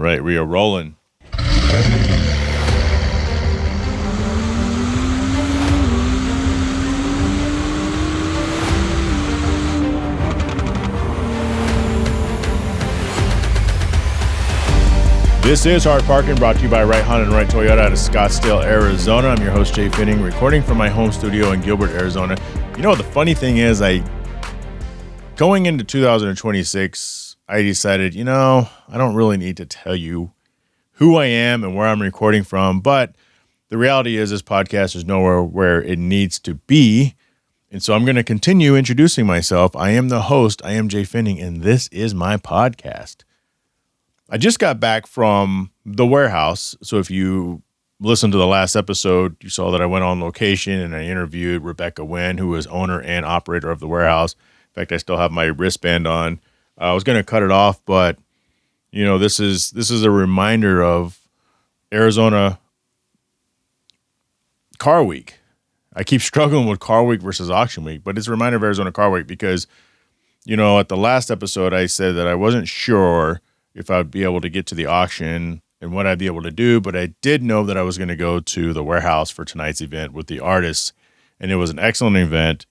right, we are rolling. This is Hard Parking, brought to you by Right Honda and Right Toyota out of Scottsdale, Arizona. I'm your host, Jhae Pfenning, recording from my home studio in Gilbert, Arizona. You know, the funny thing is, going into 2026, I decided, I don't really need to tell you who I am and where I'm recording from, but the reality is this podcast is nowhere where it needs to be, and so I'm going to continue introducing myself. I am the host. I am Jhae Pfenning, and this is my podcast. I just got back from the warehouse, so if you listened to the last episode, you saw that I went on location and I interviewed Rebecca Wynn, who is owner and operator of the warehouse. In fact, I still have my wristband on. I was going to cut it off, but this is a reminder of Arizona Car Week. I keep struggling with Car Week versus Auction Week, but it's a reminder of Arizona Car Week because, at the last episode, I said that I wasn't sure if I would be able to get to the auction and what I'd be able to do, but I did know that I was going to go to the warehouse for tonight's event with the artists, and it was an excellent event.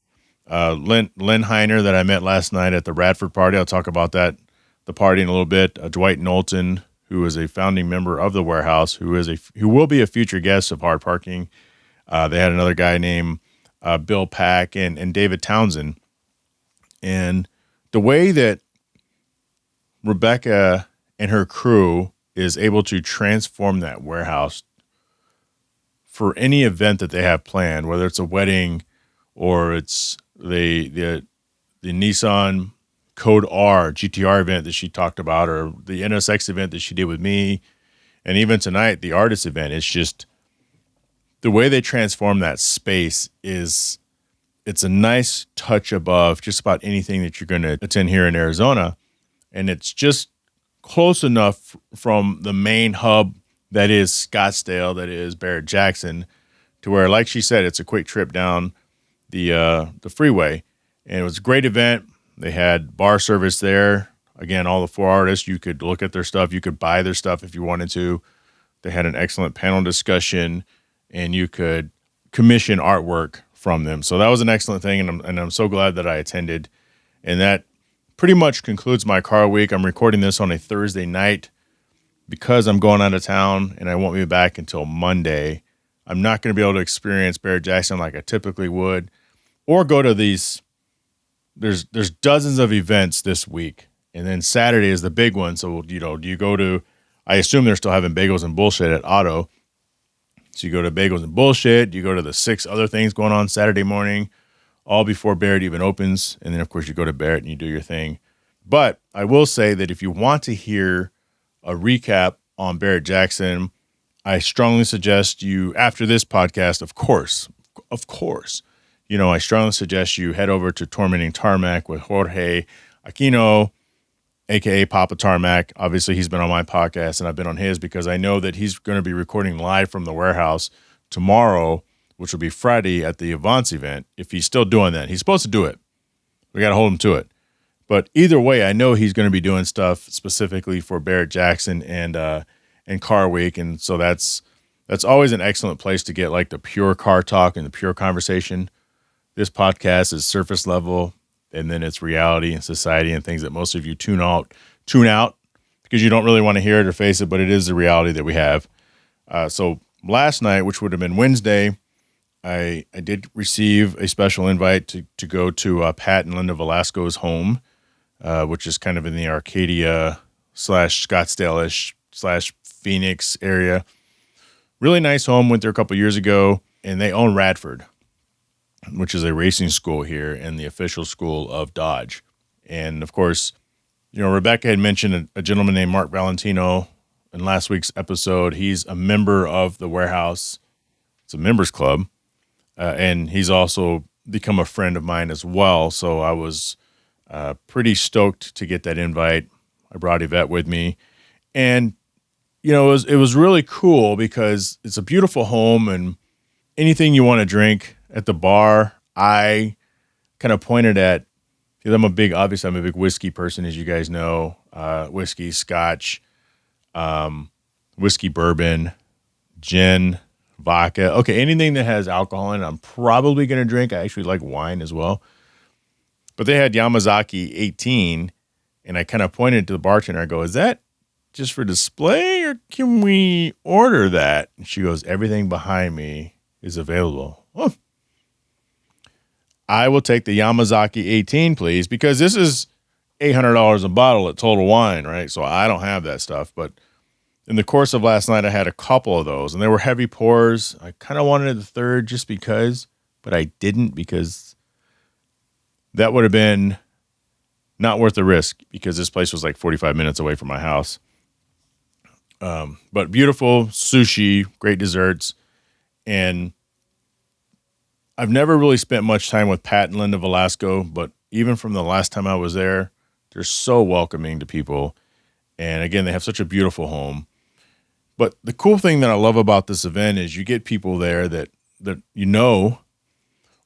Lynn Heiner that I met last night at the Radford party, I'll talk about the party in a little bit. Dwight Knowlton, who is a founding member of the warehouse, who will be a future guest of Hard Parking. They had another guy named Bill Pack and David Townsend. And the way that Rebecca and her crew is able to transform that warehouse for any event that they have planned, whether it's a wedding or it's the Nissan Code R GTR event that she talked about, or the NSX event that she did with me, and even tonight, the artist event. It's just the way they transform that space it's a nice touch above just about anything that you're going to attend here in Arizona. And it's just close enough from the main hub that is Scottsdale, that is Barrett-Jackson, to where, like she said, it's a quick trip down the freeway. And it was a great event. They had bar service there. Again, all the four artists, you could look at their stuff. You could buy their stuff if you wanted to. They had an excellent panel discussion, and you could commission artwork from them. So that was an excellent thing, and I'm so glad that I attended. And that pretty much concludes my car week. I'm recording this on a Thursday night because I'm going out of town and I won't be back until Monday. I'm not going to be able to experience Barrett-Jackson like I typically would, or go to these. There's dozens of events this week, and then Saturday is the big one. So, do you go to, I assume they're still having bagels and bullshit at Auto. So you go to bagels and bullshit, you go to the 6 other things going on Saturday morning, all before Barrett even opens. And then, of course, you go to Barrett and you do your thing. But I will say that if you want to hear a recap on Barrett-Jackson, I strongly suggest you, after this podcast, of course, I strongly suggest you head over to Tormenting Tarmac with Jorge Aquino, a.k.a. Papa Tarmac. Obviously, he's been on my podcast, and I've been on his because I know that he's going to be recording live from the warehouse tomorrow, which will be Friday at the Avance event, if he's still doing that. He's supposed to do it. We got to hold him to it. But either way, I know he's going to be doing stuff specifically for Barrett-Jackson and Car Week, and so that's always an excellent place to get like the pure car talk and the pure conversation. This podcast is surface level, and then it's reality and society and things that most of you tune out because you don't really want to hear it or face it, but it is the reality that we have. So last night, which would have been Wednesday, I did receive a special invite to go to Pat and Linda Velasco's home, which is kind of in the Arcadia / Scottsdale-ish / Phoenix area. Really nice home. Went there a couple years ago, and they own Radford, which is a racing school here and the official school of Dodge. And of course, Rebecca had mentioned a gentleman named Mark Valentino in last week's episode. He's a member of the warehouse. It's a members club. And he's also become a friend of mine as well. So I was pretty stoked to get that invite. I brought Yvette with me. And, it was really cool because it's a beautiful home, and anything you want to drink at the bar, I kind of pointed at, because I'm a big whiskey person, as you guys know, whiskey, scotch. whiskey, bourbon, gin, vodka. Okay, anything that has alcohol in it, I'm probably going to drink. I actually like wine as well. But they had Yamazaki 18, and I kind of pointed to the bartender. I go, is that just for display, or can we order that? And she goes, everything behind me is available. Oh, I will take the Yamazaki 18, please, because this is $800 a bottle at Total Wine, right? So I don't have that stuff. But in the course of last night, I had a couple of those, and they were heavy pours. I kind of wanted the third just because, but I didn't, because that would have been not worth the risk, because this place was like 45 minutes away from my house. But beautiful sushi, great desserts. And I've never really spent much time with Pat and Linda Velasco, but even from the last time I was there, they're so welcoming to people. And again, they have such a beautiful home. But the cool thing that I love about this event is you get people there that you know,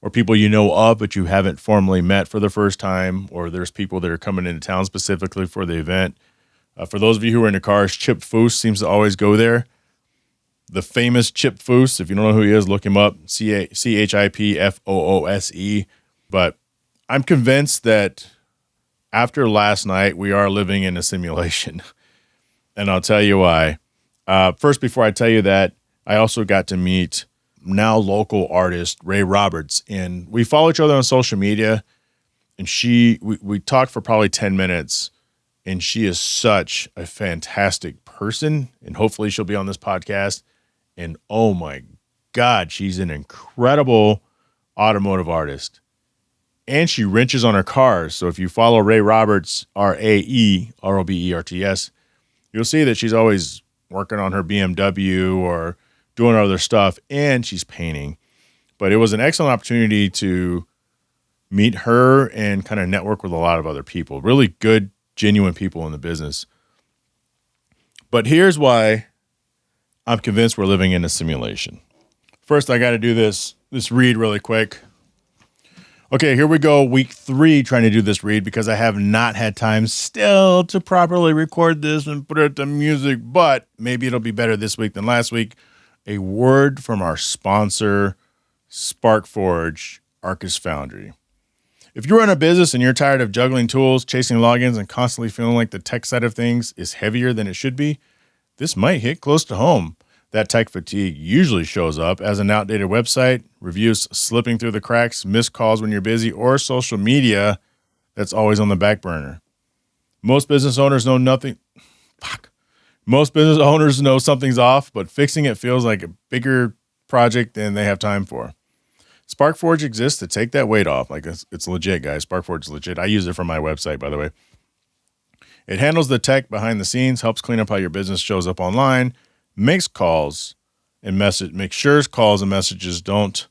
or people you know of, but you haven't formally met for the first time, or there's people that are coming into town specifically for the event. For those of you who are into cars, Chip Foose seems to always go there. The famous Chip Foose, if you don't know who he is, look him up, ChipFoose. But I'm convinced that after last night, we are living in a simulation. And I'll tell you why. First, before I tell you that, I also got to meet now local artist Rae Roberts. And we follow each other on social media. And we talked for probably 10 minutes. And she is such a fantastic person. And hopefully she'll be on this podcast. And oh my God, she's an incredible automotive artist. And she wrenches on her cars. So if you follow Rae Roberts, RaeRoberts, you'll see that she's always working on her BMW or doing other stuff. And she's painting. But it was an excellent opportunity to meet her and kind of network with a lot of other people. Really good, genuine people in the business. But here's why I'm convinced we're living in a simulation. First, I got to do this read really quick. Okay, here we go. Week 3 trying to do this read because I have not had time still to properly record this and put it to music, but maybe it'll be better this week than last week. A word from our sponsor, SparkForge, Arcus Foundry. If you run a business and you're tired of juggling tools, chasing logins, and constantly feeling like the tech side of things is heavier than it should be, this might hit close to home. That tech fatigue usually shows up as an outdated website, reviews slipping through the cracks, missed calls when you're busy, or social media that's always on the back burner. Most business owners know something's off, but fixing it feels like a bigger project than they have time for. SparkForge exists to take that weight off. Like it's legit, guys. SparkForge is legit. I use it for my website, by the way. It handles the tech behind the scenes, helps clean up how your business shows up online, makes calls and messages don't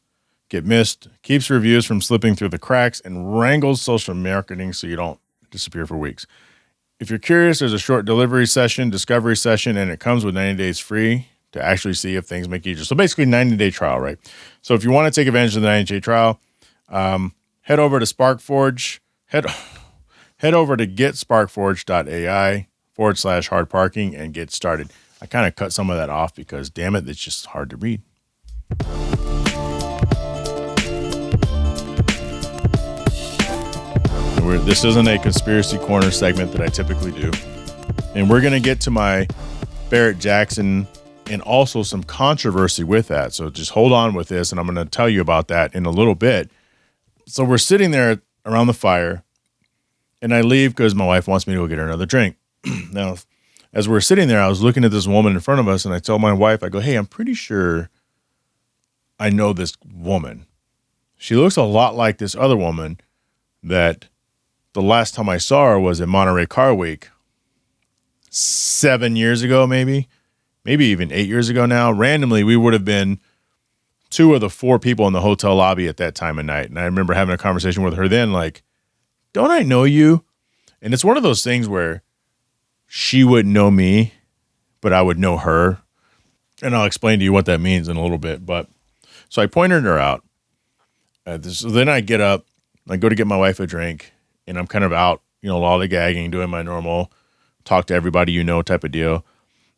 get missed, keeps reviews from slipping through the cracks, and wrangles social marketing so you don't disappear for weeks. If you're curious, there's a short discovery session, and it comes with 90 days free to actually see if things make it easier. So basically 90-day trial, right? So if you want to take advantage of the 90-day trial, head over to SparkForge, head over to getsparkforge.ai/hard parking and get started. I kind of cut some of that off because, damn it, it's just hard to read. This isn't a conspiracy corner segment that I typically do. And we're going to get to my Barrett-Jackson and also some controversy with that. So just hold on with this, and I'm going to tell you about that in a little bit. So we're sitting there around the fire, and I leave because my wife wants me to go get her another drink. Now, as we're sitting there, I was looking at this woman in front of us, and I told my wife, I go, hey, I'm pretty sure I know this woman. She looks a lot like this other woman that the last time I saw her was at Monterey Car Week 7 years ago, maybe even 8 years ago now. Randomly, we would have been 2 of the 4 people in the hotel lobby at that time of night. And I remember having a conversation with her then, like, don't I know you? And it's one of those things where she wouldn't know me, but I would know her. And I'll explain to you what that means in a little bit. But so I pointed her out. So then I get up, I go to get my wife a drink, and I'm kind of out, lollygagging, doing my normal talk to everybody type of deal.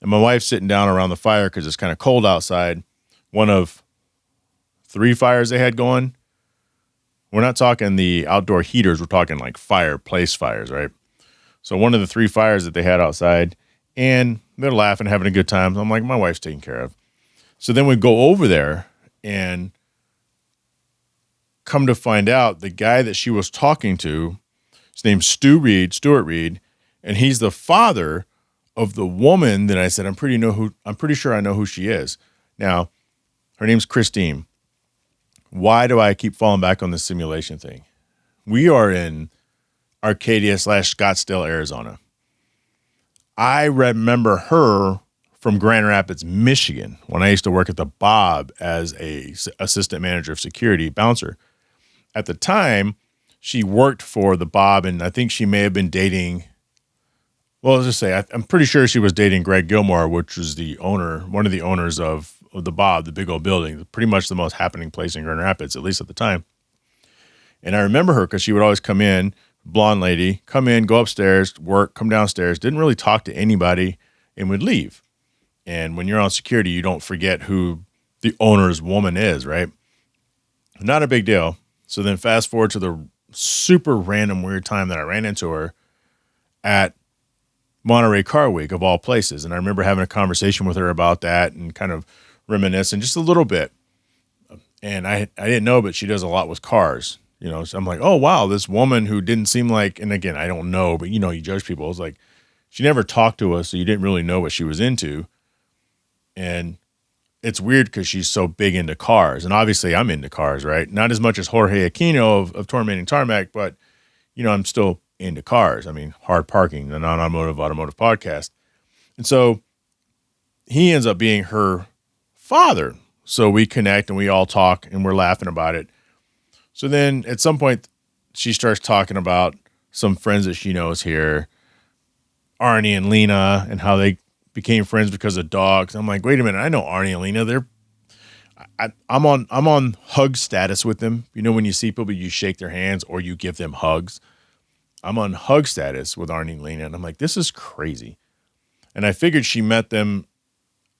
and my wife's sitting down around the fire because it's kind of cold outside. One of 3 fires they had going. We're not talking the outdoor heaters. We're talking like fireplace fires, right? So one of the 3 fires that they had outside, and they're laughing, having a good time. I'm like, my wife's taken care of. So then we go over there and come to find out the guy that she was talking to, his name's Stuart Reed, and he's the father of the woman that I said, I'm pretty sure I know who she is. Now, her name's Christine. Why do I keep falling back on this simulation thing? We are in Arcadia/Scottsdale, Arizona. I remember her from Grand Rapids, Michigan, when I used to work at the Bob as a assistant manager of security bouncer. At the time, she worked for the Bob, and I think she may have been dating, well, let's just say, I'm pretty sure she was dating Greg Gilmore, which was one of the owners of the Bob, the big old building, pretty much the most happening place in Grand Rapids, at least at the time. And I remember her because she would always come in, blonde lady, come in, go upstairs, work, come downstairs, didn't really talk to anybody, and would leave. And when you're on security, you don't forget who the owner's woman is, right? Not a big deal. So then fast forward to the super random weird time that I ran into her at Monterey Car Week, of all places. And I remember having a conversation with her about that and kind of reminiscing just a little bit. And I didn't know, but she does a lot with cars, so I'm like, oh, wow, this woman who didn't seem like, and again, I don't know, but you judge people. It's like, she never talked to us, so you didn't really know what she was into. And it's weird because she's so big into cars. And obviously I'm into cars, right? Not as much as Jorge Aquino of Tormenting Tarmac, but, I'm still into cars. I mean, Hard Parking, the non-automotive automotive podcast. And so he ends up being her father. So we connect and we all talk and we're laughing about it. So then at some point she starts talking about some friends that she knows here, Arnie and Lena, and how they became friends because of dogs. I'm like, wait a minute, I know Arnie and Lena. I'm on hug status with them. When you see people, you shake their hands or you give them hugs. I'm on hug status with Arnie and Lena, and I'm like, this is crazy. And I figured she met them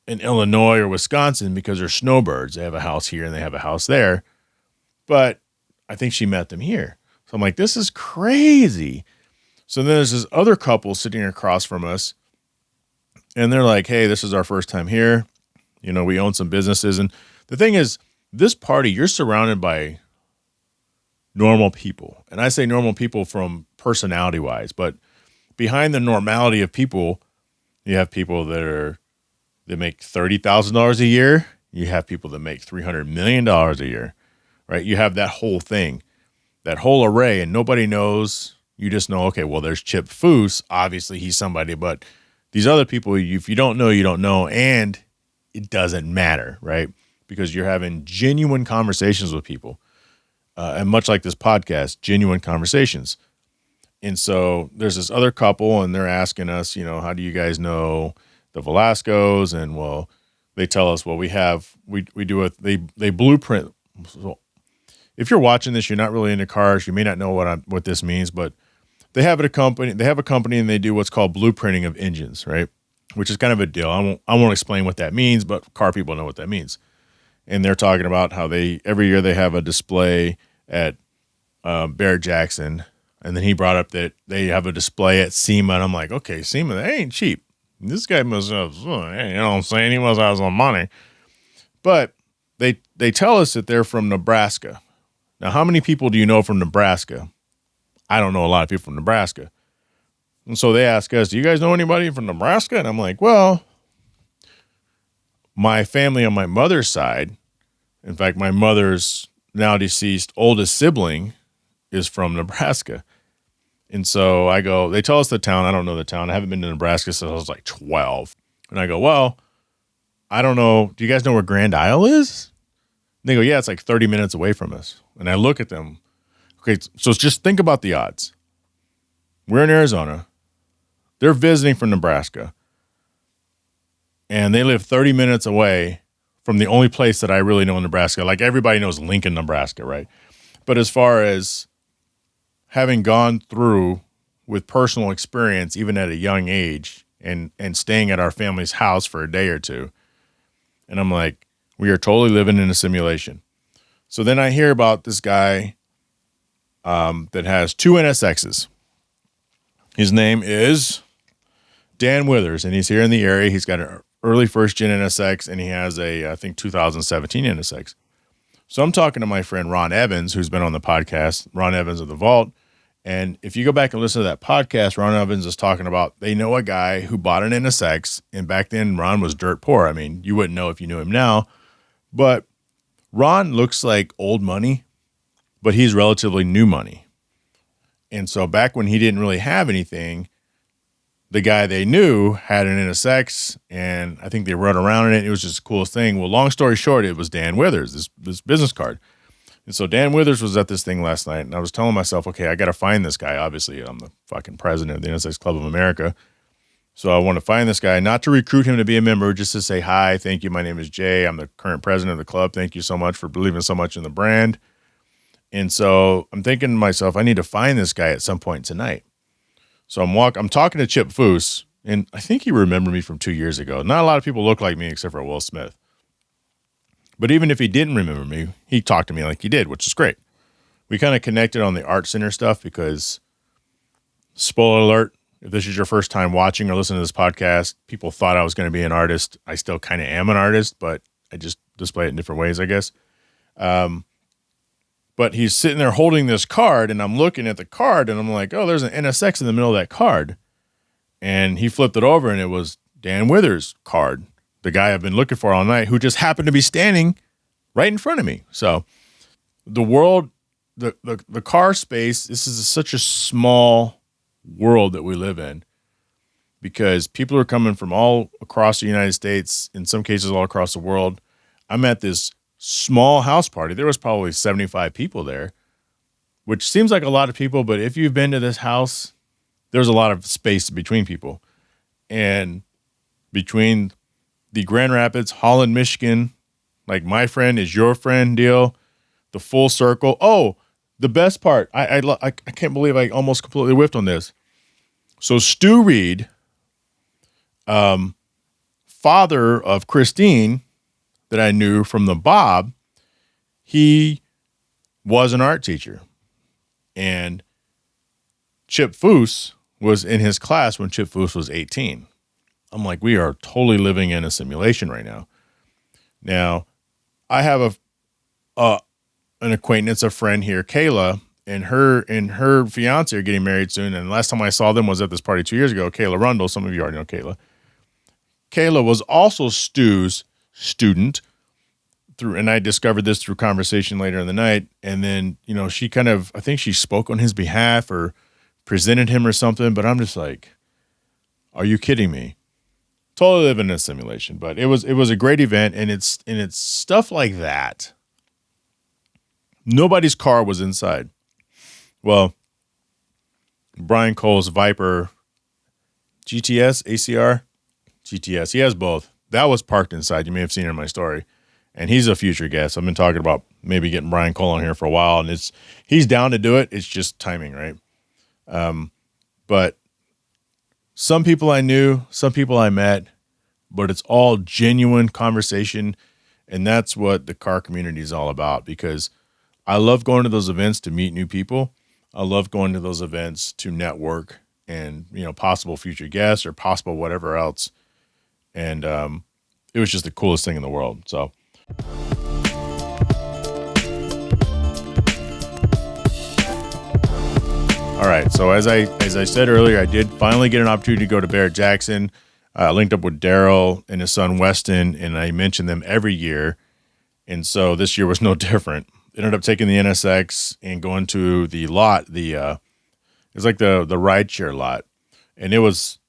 in Illinois or Wisconsin because they're snowbirds. They have a house here and they have a house there. But I think she met them here. So I'm like, this is crazy. So then there's this other couple sitting across from us, and they're like, hey, this is our first time here. We own some businesses. And the thing is, this party, you're surrounded by normal people. And I say normal people from personality-wise, but behind the normality of people, you have people that make $30,000 a year. You have people that make $300 million a year, right? You have that whole thing, that whole array, and nobody knows. You just know, okay, well, there's Chip Foose. Obviously, he's somebody, but these other people, if you don't know, you don't know, and it doesn't matter, right? Because you're having genuine conversations with people, and much like this podcast, genuine conversations. And so there's this other couple, and they're asking us, how do you guys know the Velascos? And well, they tell us, well, they blueprint. So if you're watching this, you're not really into cars. You may not know what this means, but they have a company and they do what's called blueprinting of engines, right? Which is kind of a deal. I won't explain what that means, but car people know what that means. And they're talking about how every year they have a display at Barrett-Jackson. And then he brought up that they have a display at SEMA. And I'm like, okay, SEMA, they ain't cheap. This guy must have, what I'm saying? He must have some money. But they tell us that they're from Nebraska. Now, how many people do you know from Nebraska? I don't know a lot of people from Nebraska. And so they ask us, do you guys know anybody from Nebraska? And I'm like, well, my family on my mother's side, in fact, my mother's now deceased oldest sibling is from Nebraska. And so I go, they tell us the town. I don't know the town. I haven't been to Nebraska since I was like 12. And I go, well, I don't know. Do you guys know where Grand Isle is? And they go, yeah, it's like 30 minutes away from us. And I look at them. Okay, so just think about the odds. We're in Arizona. They're visiting from Nebraska. And they live 30 minutes away from the only place that I really know in Nebraska. Like everybody knows Lincoln, Nebraska, right? But as far as having gone through with personal experience, even at a young age, and staying at our family's house for a day or two. And I'm like, we are totally living in a simulation. So then I hear about this guy that has 2 NSXs. His name is Dan Withers, and he's here in the area. He's got an early first-gen NSX, and he has a, I think, 2017 NSX. So I'm talking to my friend Ron Evans, who's been on the podcast, Ron Evans of the Vault. And if you go back and listen to that podcast, Ron Evans is talking about they know a guy who bought an NSX, and back then Ron was dirt poor. I mean, you wouldn't know if you knew him now, but Ron looks like old money, but he's relatively new money. And so back when he didn't really have anything, the guy they knew had an NSX, and I think they rode around in it. It was just the coolest thing. Well, long story short, it was Dan Withers, this business card. And so Dan Withers was at this thing last night, and I was telling myself, okay, I got to find this guy. Obviously, I'm the fucking president of the NSX Club of America. So I want to find this guy, not to recruit him to be a member, just to say, hi, thank you. My name is Jay. I'm the current president of the club. Thank you so much for believing so much in the brand. And so I'm thinking to myself, I need to find this guy at some point tonight. So I'm talking to Chip Foose, and I think he remembered me from 2 years ago. Not a lot of people look like me except for Will Smith. But even if he didn't remember me, he talked to me like he did, which is great. We kind of connected on the Art Center stuff because, spoiler alert, if this is your first time watching or listening to this podcast, people thought I was going to be an artist. I still kind of am an artist, but I just display it in different ways, I guess. But he's sitting there holding this card, and I'm looking at the card, and I'm like, oh, there's an NSX in the middle of that card. And he flipped it over, and it was Dan Withers' card, the guy I've been looking for all night, who just happened to be standing right in front of me. So the world, the car space, this is such a small world that we live in because people are coming from all across the United States, in some cases all across the world. I'm at this small house party. There was probably 75 people there, which seems like a lot of people, but if you've been to this house, there's a lot of space between people. And between the Grand Rapids, Holland, Michigan, like my friend is your friend deal, the full circle. Oh, the best part, I can't believe I almost completely whiffed on this. So Stu Reed, father of Christine, that I knew from the Bob, he was an art teacher. And Chip Foose was in his class when Chip Foose was 18. I'm like, we are totally living in a simulation right now. Now, I have an acquaintance, a friend here, Kayla, and her fiance are getting married soon. And the last time I saw them was at this party 2 years ago. Kayla Rundle, some of you already know Kayla. Kayla was also Stu's student and I discovered this through conversation later in the night. And then, she kind of, I think she spoke on his behalf or presented him or something, but I'm just like, are you kidding me? Totally living in a simulation, but it was a great event. And it's stuff like that. Nobody's car was inside. Well, Brian Cole's Viper GTS, ACR, GTS. He has both. That was parked inside. You may have seen it in my story. And he's a future guest. I've been talking about maybe getting Brian Cole on here for a while, and he's down to do it. It's just timing, right? But some people I knew, some people I met, but it's all genuine conversation, and that's what the car community is all about, because I love going to those events to meet new people. I love going to those events to network and, possible future guests or possible whatever else. And it was just the coolest thing in the world. So all right. So as I said earlier, I did finally get an opportunity to go to Barrett-Jackson. I linked up with Daryl and his son Weston, and I mention them every year. And so this year was no different. Ended up taking the NSX and going to the lot. It's like the rideshare lot, and it was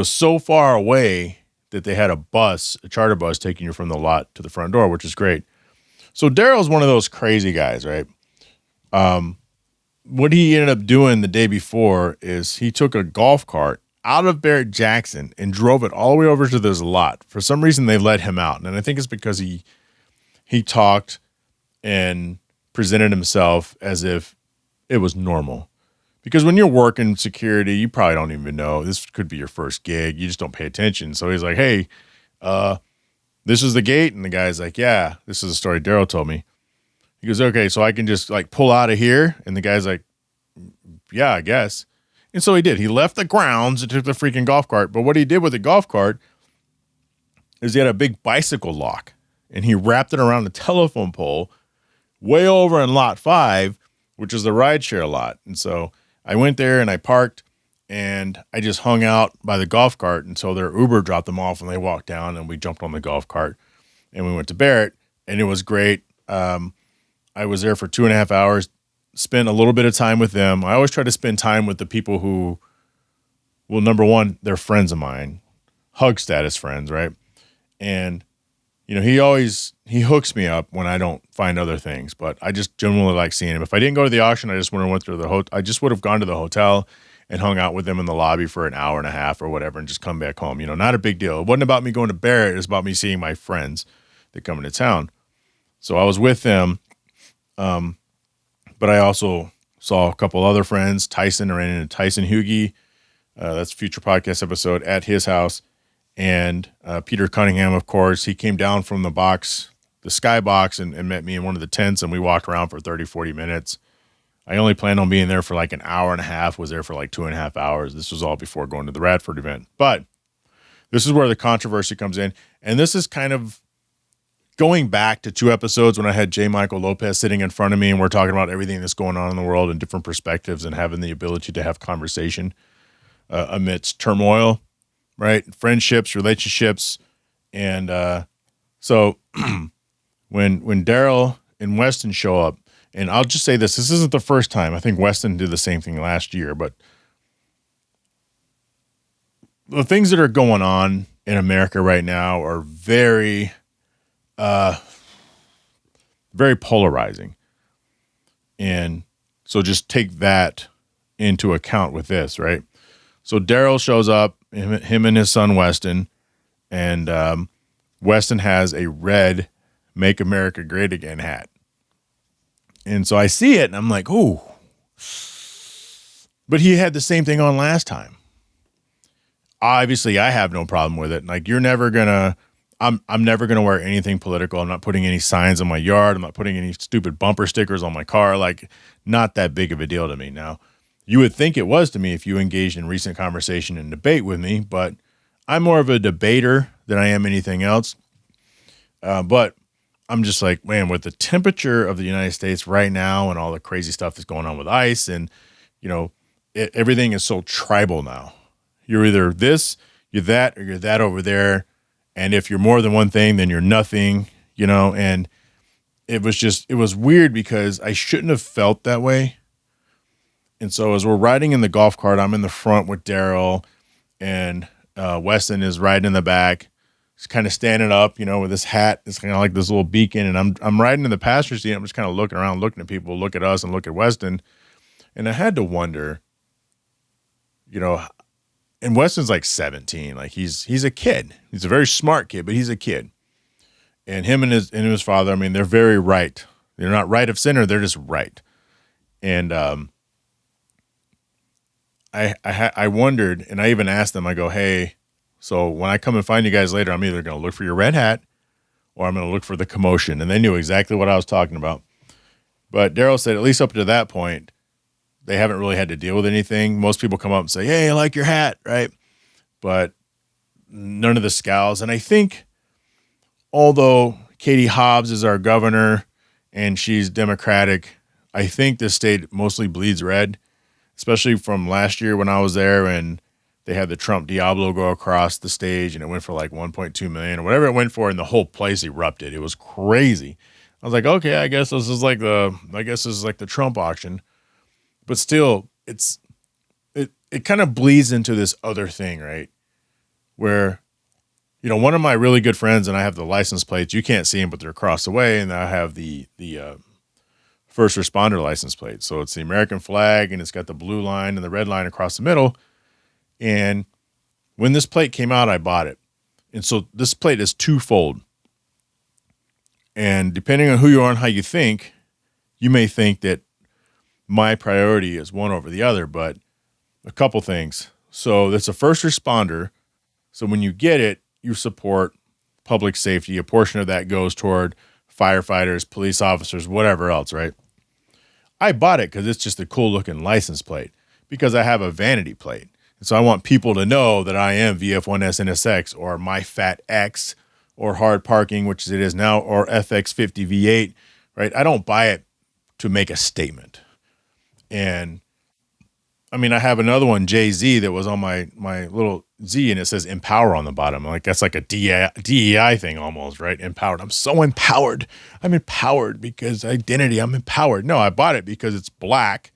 so far away that they had a charter bus taking you from the lot to the front door, which is great. So Daryl's one of those crazy guys, right? What he ended up doing the day before is he took a golf cart out of Barrett-Jackson and drove it all the way over to this lot. For some reason, they let him out, and I think it's because he talked and presented himself as if it was normal. because when you're working security, you probably don't even know. This could be your first gig. You just don't pay attention. So he's like, hey, this is the gate. And the guy's like, yeah, this is a story Daryl told me. He goes, okay, so I can just like pull out of here. And the guy's like, yeah, I guess. And so he did. He left the grounds and took the freaking golf cart. But what he did with the golf cart is he had a big bicycle lock and he wrapped it around the telephone pole way over in lot 5, which is the rideshare lot. And so I went there and I parked and I just hung out by the golf cart until their Uber dropped them off and they walked down and we jumped on the golf cart and we went to Barrett and it was great. I was there for 2.5 hours, spent a little bit of time with them. I always try to spend time with the people who, well, number one, they're friends of mine, hug status friends, right? And, you know, he hooks me up when I don't find other things, but I just generally like seeing him. If I didn't go to the auction, I just would have went through I just would have gone to the hotel and hung out with them in the lobby for an hour and a half or whatever and just come back home. You know, not a big deal. It wasn't about me going to Barrett. It was about me seeing my friends that come into town. So I was with them. But I also saw a couple other friends. Tyson, I ran into Tyson Hugie. That's a future podcast episode at his house. And Peter Cunningham, of course, he came down from the box, the sky box, and met me in one of the tents. And we walked around for 30, 40 minutes. I only planned on being there for like an hour and a half, was there for like 2.5 hours. This was all before going to the Radford event. But this is where the controversy comes in. And this is kind of going back to 2 episodes when I had J. Michael Lopez sitting in front of me and we're talking about everything that's going on in the world and different perspectives and having the ability to have conversation amidst turmoil, right? Friendships, relationships. And so when Daryl and Weston show up, and I'll just say this isn't the first time. I think Weston did the same thing last year, but the things that are going on in America right now are very polarizing. And so just take that into account with this, right? So Daryl shows up, him and his son Weston, and Weston has a red Make America Great Again hat. And so I see it and I'm like, ooh. But he had the same thing on last time. Obviously, I have no problem with it. Like, I'm never gonna wear anything political. I'm not putting any signs on my yard. I'm not putting any stupid bumper stickers on my car. Like, not that big of a deal to me. Now, you would think it was to me if you engaged in recent conversation and debate with me, but I'm more of a debater than I am anything else. But I'm just like, man, with the temperature of the United States right now and all the crazy stuff that's going on with ICE and, you know, everything is so tribal now. You're either this, you're that, or you're that over there. And if you're more than one thing, then you're nothing, you know, and it was weird because I shouldn't have felt that way. And so as we're riding in the golf cart, I'm in the front with Daryl and Weston is riding in the back. He's kind of standing up, you know, with his hat. It's kind of like this little beacon. And I'm riding in the passenger seat. I'm just kind of looking around, looking at people, look at us and look at Weston. And I had to wonder, you know, and Weston's like 17. Like he's a kid. He's a very smart kid, but he's a kid. And him and his father, I mean, they're very right. They're not right of center. They're just right. And I wondered, and I even asked them, I go, hey, so when I come and find you guys later, I'm either going to look for your red hat or I'm going to look for the commotion. And they knew exactly what I was talking about. But Daryl said, at least up to that point, they haven't really had to deal with anything. Most people come up and say, hey, I like your hat, right? But none of the scowls. And I think, although Katie Hobbs is our governor and she's Democratic, I think this state mostly bleeds red, especially from last year when I was there and they had the Trump Diablo go across the stage and it went for like 1.2 million or whatever it went for, and the whole place erupted. It was crazy. I was like, okay, I guess this is like the Trump auction. But still, it kind of bleeds into this other thing, right? Where, you know, one of my really good friends, and I have the license plates, you can't see them, but they're across the way, and I have the first responder license plate. So it's the American flag, and it's got the blue line and the red line across the middle. And when this plate came out, I bought it. And so this plate is twofold. And depending on who you are and how you think, you may think that my priority is one over the other, but a couple things. So it's a first responder. So when you get it, you support public safety. A portion of that goes toward firefighters, police officers, whatever else, right? I bought it because it's just a cool looking license plate because I have a vanity plate. And so I want people to know that I am VF1SNSX or my Fat X or hard parking, which it is now, or FX50 V8, right? I don't buy it to make a statement. And I mean, I have another one, Jay-Z, that was on my little Z, and it says empower on the bottom. Like, that's like a DEI thing almost, right? Empowered. I'm so empowered. I'm empowered because identity. I'm empowered. No, I bought it because it's black,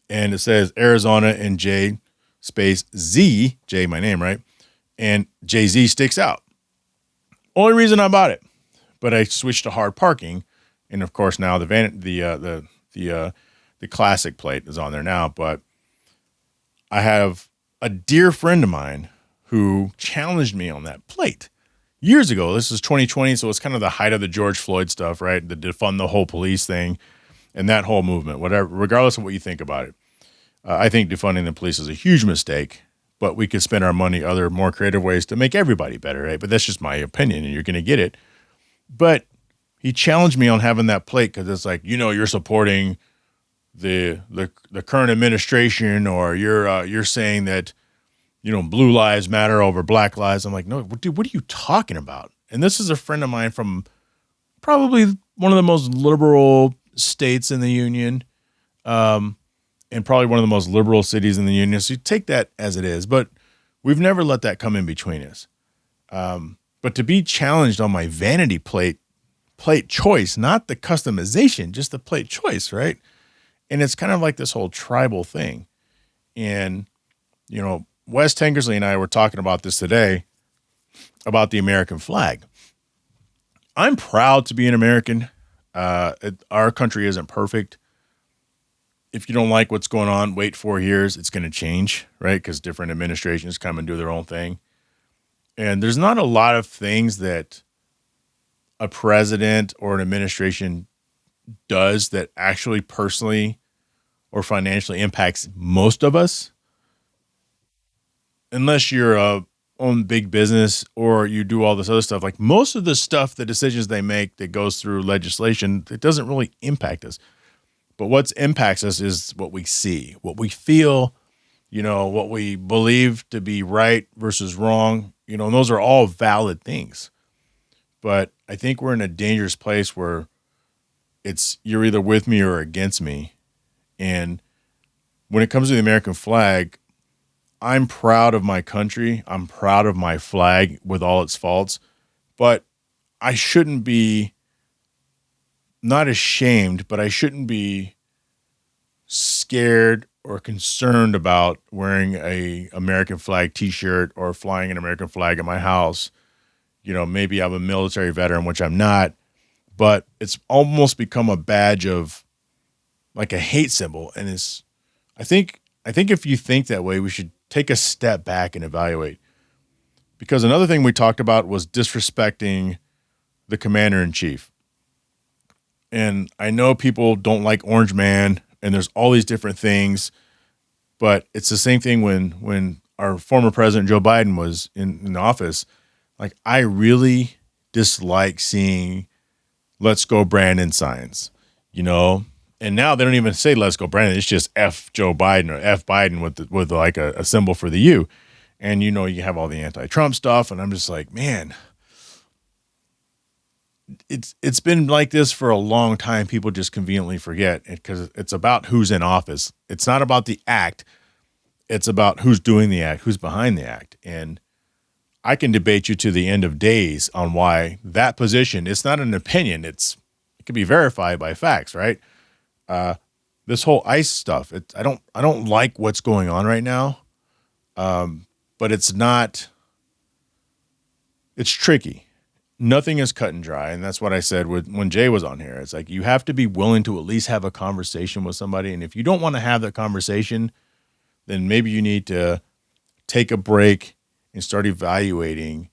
and it says Arizona and J space Z, J, my name, right? And Jay-Z sticks out. Only reason I bought it. But I switched to hard parking, and of course now the classic plate is on there now, but I have a dear friend of mine who challenged me on that plate years ago. This is 2020, so it's kind of the height of the George Floyd stuff, right? The defund the whole police thing and that whole movement, whatever, regardless of what you think about it. I think defunding the police is a huge mistake, but we could spend our money other more creative ways to make everybody better, right? But that's just my opinion, and you're going to get it. But he challenged me on having that plate because it's like, you're supporting the current administration, or you're saying that blue lives matter over black lives. I'm like, no, dude, what are you talking about? And this is a friend of mine from probably one of the most liberal states in the union, and probably one of the most liberal cities in the union. So you take that as it is, but we've never let that come in between us. But to be challenged on my vanity plate choice, not the customization, just the plate choice, right? And it's kind of like this whole tribal thing. And, Wes Tankersley and I were talking about this today, about the American flag. I'm proud to be an American. Our country isn't perfect. If you don't like what's going on, wait 4 years. It's going to change, right? Because different administrations come and do their own thing. And there's not a lot of things that a president or an administration does that actually personally or financially impacts most of us, unless you're own big business or you do all this other stuff. Like most of the stuff, the decisions they make that goes through legislation, it doesn't really impact us. But what impacts us is what we see, what we feel, what we believe to be right versus wrong, and those are all valid things. But I think we're in a dangerous place where you're either with me or against me. And when it comes to the American flag, I'm proud of my country. I'm proud of my flag with all its faults, but I shouldn't be not ashamed, but I shouldn't be scared or concerned about wearing a American flag t-shirt or flying an American flag at my house. Maybe I'm a military veteran, which I'm not, but it's almost become a badge of like a hate symbol. And I think if you think that way, we should take a step back and evaluate. Because another thing we talked about was disrespecting the commander in chief. And I know people don't like Orange Man and there's all these different things, but it's the same thing when our former president, Joe Biden, was in office. Like, I really dislike seeing "Let's Go Brandon" signs, and now they don't even say "Let's Go Brandon." It's just F Joe Biden or F Biden with like a symbol for the U. And, you have all the anti-Trump stuff. And I'm just like, man, it's been like this for a long time. People just conveniently forget it because it's about who's in office. It's not about the act. It's about who's doing the act, who's behind the act. And I can debate you to the end of days on why that position, it's not an opinion. It can be verified by facts, right? This whole ICE stuff, I don't like what's going on right now. But it's tricky. Nothing is cut and dry. And that's what I said when Jay was on here. It's like, you have to be willing to at least have a conversation with somebody. And if you don't want to have that conversation, then maybe you need to take a break and start evaluating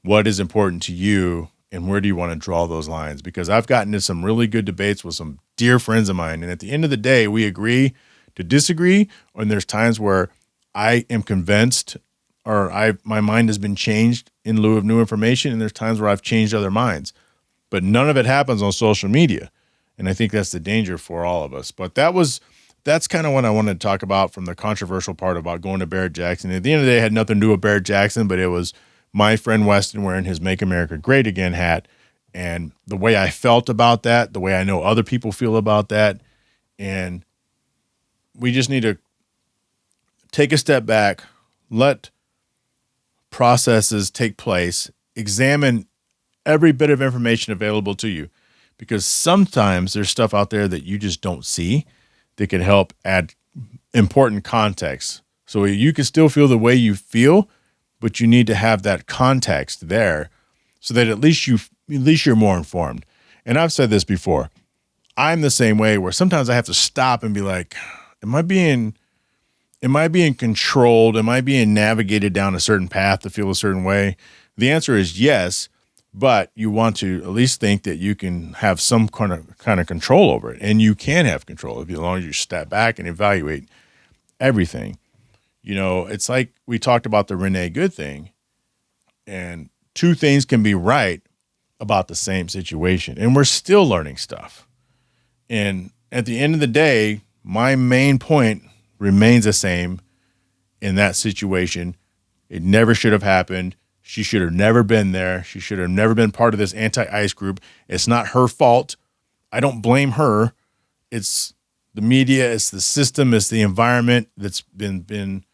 what is important to you and where do you want to draw those lines? Because I've gotten into some really good debates with some dear friends of mine, and at the end of the day, we agree to disagree, and there's times where I am convinced or my mind has been changed in lieu of new information, and there's times where I've changed other minds. But none of it happens on social media, and I think that's the danger for all of us. But that's kind of what I wanted to talk about from the controversial part about going to Barrett-Jackson. At the end of the day, it had nothing to do with Barrett-Jackson, but it was my friend Weston wearing his Make America Great Again hat, and the way I felt about that, the way I know other people feel about that, and we just need to take a step back, let processes take place, examine every bit of information available to you, because sometimes there's stuff out there that you just don't see that can help add important context. So you can still feel the way you feel, but you need to have that context there so that at least you're more informed. And I've said this before. I'm the same way where sometimes I have to stop and be like, am I being controlled? Am I being navigated down a certain path to feel a certain way? The answer is yes, but you want to at least think that you can have some kind of control over it, and you can have control as long as you step back and evaluate everything. You know, it's like we talked about the Renee Good thing, and two things can be right about the same situation, and we're still learning stuff. And at the end of the day, my main point remains the same in that situation. It never should have happened. She should have never been there. She should have never been part of this anti-ICE group. It's not her fault. I don't blame her. It's the media, it's the system, it's the environment that's been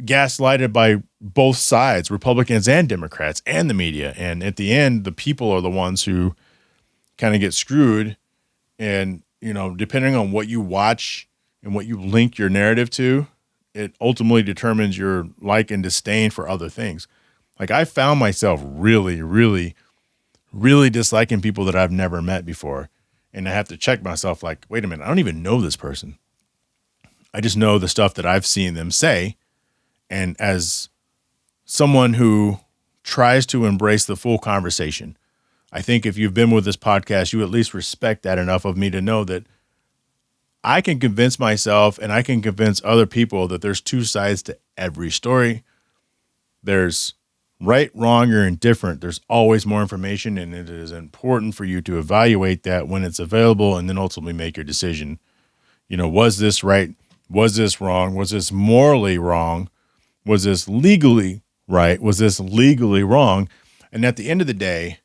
gaslighted by both sides, Republicans and Democrats and the media. And at the end, the people are the ones who kind of get screwed. And, you know, depending on what you watch and what you link your narrative to, it ultimately determines your like and disdain for other things. Like, I found myself really, really, really disliking people that I've never met before. And I have to check myself like, wait a minute, I don't even know this person. I just know the stuff that I've seen them say. And as someone who tries to embrace the full conversation, I think if you've been with this podcast, you at least respect that enough of me to know that I can convince myself and I can convince other people that there's two sides to every story. There's right, wrong, or indifferent. There's always more information, and it is important for you to evaluate that when it's available and then ultimately make your decision. You know, was this right? Was this wrong? Was this morally wrong? Was this legally right? Was this legally wrong? And at the end of the day,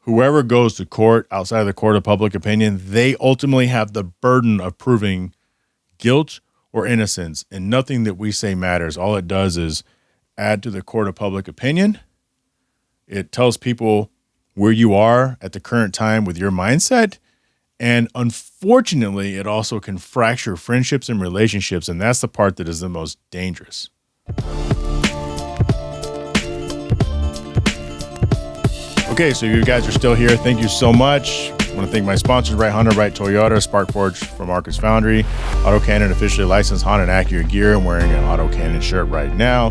whoever goes to court outside of the court of public opinion, they ultimately have the burden of proving guilt or innocence, and nothing that we say matters. All it does is add to the court of public opinion. It tells people where you are at the current time with your mindset. And unfortunately, it also can fracture friendships and relationships. And that's the part that is the most dangerous. Okay, so you guys are still here. Thank you so much. I want to thank my sponsors, Right Honda, Right Toyota, Spark Forge from Marcus Foundry, Auto Cannon, officially licensed Honda and Acura gear. I'm wearing an Auto Cannon shirt right now.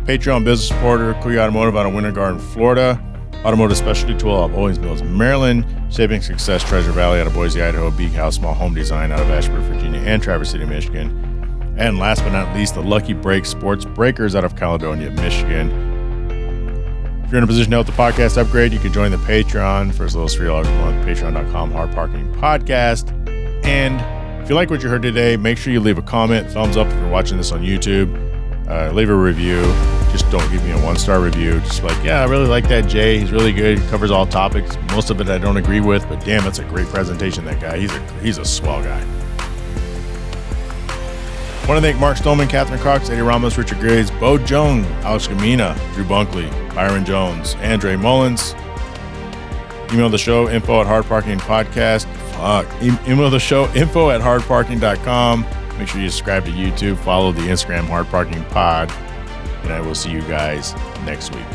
Patreon business supporter, Kuya Automotive out of Winter Garden, Florida. Automotive specialty tool out of Owings Mills, Maryland. Shaping Success, Treasure Valley out of Boise, Idaho. Beak House Small Home Design out of Ashburn, Virginia, and Traverse City, Michigan. And last but not least, the Lucky Break Sports Breakers out of Caledonia, Michigan. If you're in a position to help the podcast upgrade, you can join the Patreon for as little as $3 a month. Patreon.com, Hard Parking Podcast. And if you like what you heard today, make sure you leave a comment, thumbs up if you're watching this on YouTube. Leave a review. Just don't give me a 1-star review. Just like, yeah, I really like that Jay. He's really good. He covers all topics. Most of it I don't agree with, but damn, that's a great presentation, that guy. He's a swell guy. I want to thank Mark Stolman, Catherine Cox, Eddie Ramos, Richard Graves, Bo Jones, Alex Gamina, Drew Bunkley, Byron Jones, Andre Mullins. Email the show, info@hardparkingpodcast. Email the show, info@hardparking.com. Make sure you subscribe to YouTube, follow the Instagram Hard Parking Pod, and I will see you guys next week.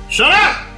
Shut up!